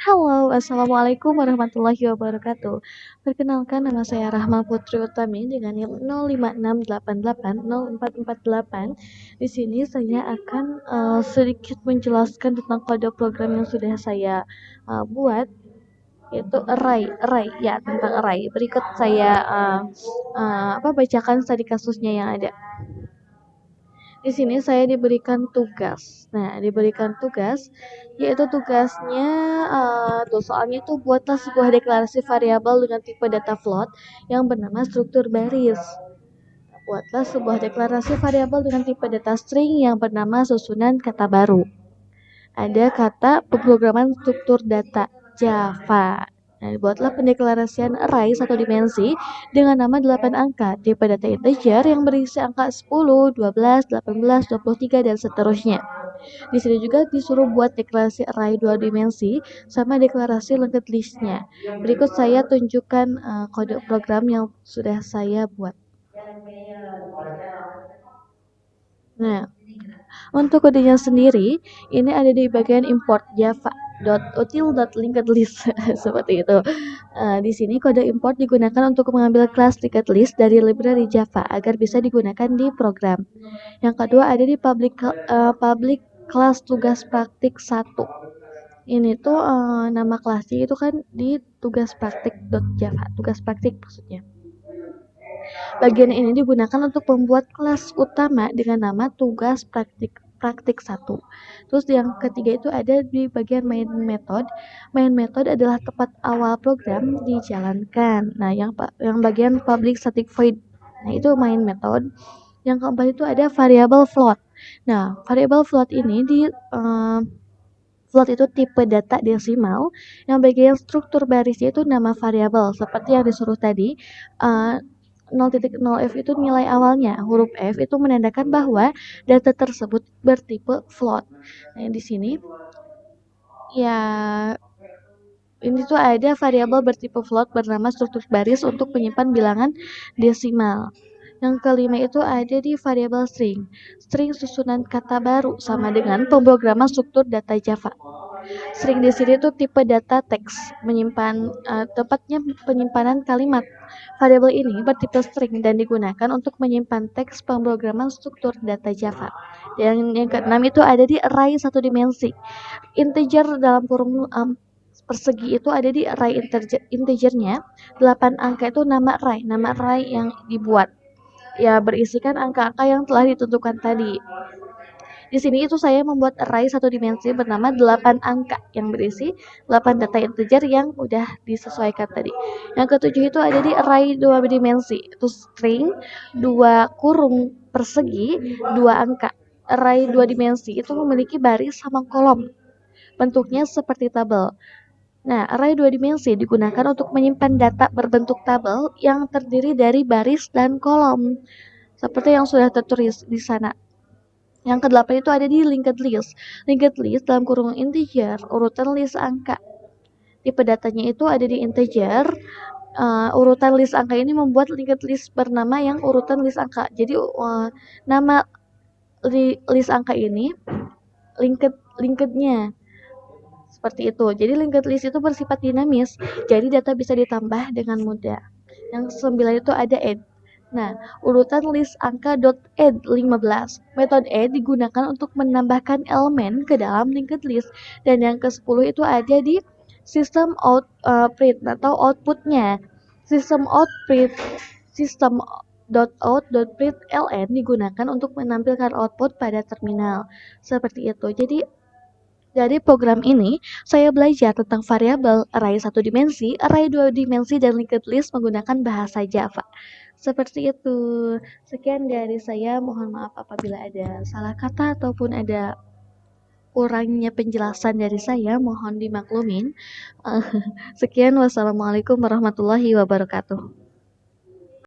Halo, assalamualaikum warahmatullahi wabarakatuh. Perkenalkan, nama saya Rahma Putri Utami dengan NIM 0568804448. Di sini saya akan sedikit menjelaskan tentang kode program yang sudah saya buat, yaitu array ya, tentang array. Berikut saya bacakan studi kasusnya yang ada. Di sini saya diberikan tugas. Nah, diberikan tugas yaitu tugasnya soalnya itu buatlah sebuah deklarasi variabel dengan tipe data float yang bernama struktur baris. Buatlah sebuah deklarasi variabel dengan tipe data string yang bernama susunan kata baru. Ada kata pemrograman struktur data Java. Nah, buatlah pendeklarasian array satu dimensi dengan nama 8 angka, tipe data integer yang berisi angka 10, 12, 18, 23, dan seterusnya. Di sini juga disuruh buat deklarasi array 2 dimensi sama deklarasi linked list-nya. Berikut saya tunjukkan kode program yang sudah saya buat. Nah, untuk kodenya sendiri, ini ada di bagian import java.util.linkedList seperti itu. Di sini kode import digunakan untuk mengambil kelas linked list dari library Java agar bisa digunakan di program. Yang kedua ada di public class tugas praktik 1. Ini tuh nama kelasnya itu kan di tugas praktik.java, tugas praktik maksudnya. Bagian ini digunakan untuk membuat kelas utama dengan nama tugas praktik 1. Terus yang ketiga itu ada di bagian main method. Main method adalah tempat awal program dijalankan. Nah, yang bagian public static void. Nah, itu main method. Yang keempat itu ada variable float. Nah, variable float ini float itu tipe data desimal yang bagian struktur barisnya itu nama variabel seperti yang disuruh tadi. 0.0f itu nilai awalnya, huruf F itu menandakan bahwa data tersebut bertipe float. Nah, di sini ya ini tuh ada variabel bertipe float bernama struktur baris untuk menyimpan bilangan desimal. Yang kelima itu ada di variabel string. String susunan kata baru sama dengan pemrograman struktur data Java. String di sini itu tipe data teks, menyimpan tepatnya penyimpanan kalimat. Variabel ini bertipe string dan digunakan untuk menyimpan teks pemrograman struktur data Java. Dan yang keenam itu ada di array satu dimensi. Integer dalam kurung persegi itu ada di array integernya. 8 angka itu nama array yang dibuat. Ya, berisikan angka-angka yang telah ditentukan tadi. Di sini itu saya membuat array satu dimensi bernama 8 angka yang berisi 8 data integer yang udah disesuaikan tadi. Yang ketujuh itu ada di array 2 dimensi, itu string 2 kurung persegi 2 angka. Array 2 dimensi itu memiliki baris sama kolom. Bentuknya seperti tabel. Nah, array 2 dimensi digunakan untuk menyimpan data berbentuk tabel yang terdiri dari baris dan kolom. Seperti yang sudah tertulis di sana. Yang kedelapan itu ada di linked list. Linked list dalam kurung integer, urutan list angka. Tipe datanya itu ada di integer. Urutan list angka ini membuat linked list bernama yang urutan list angka. Jadi nama list angka ini linkednya seperti itu. Jadi linked list itu bersifat dinamis. Jadi data bisa ditambah dengan mudah. Yang 9 itu ada add. Nah, urutan list angka .add 15. Metode add digunakan untuk menambahkan elemen ke dalam linked list. Dan yang ke-10 itu ada di sistem output atau outputnya. Sistem out.println digunakan untuk menampilkan output pada terminal. Seperti itu. Jadi dari program ini, saya belajar tentang variabel, array satu dimensi, array 2 dimensi, dan linked list menggunakan bahasa Java. Seperti itu. Sekian dari saya, mohon maaf apabila ada salah kata ataupun ada kurangnya penjelasan dari saya, mohon dimaklumin. Sekian, wassalamualaikum warahmatullahi wabarakatuh.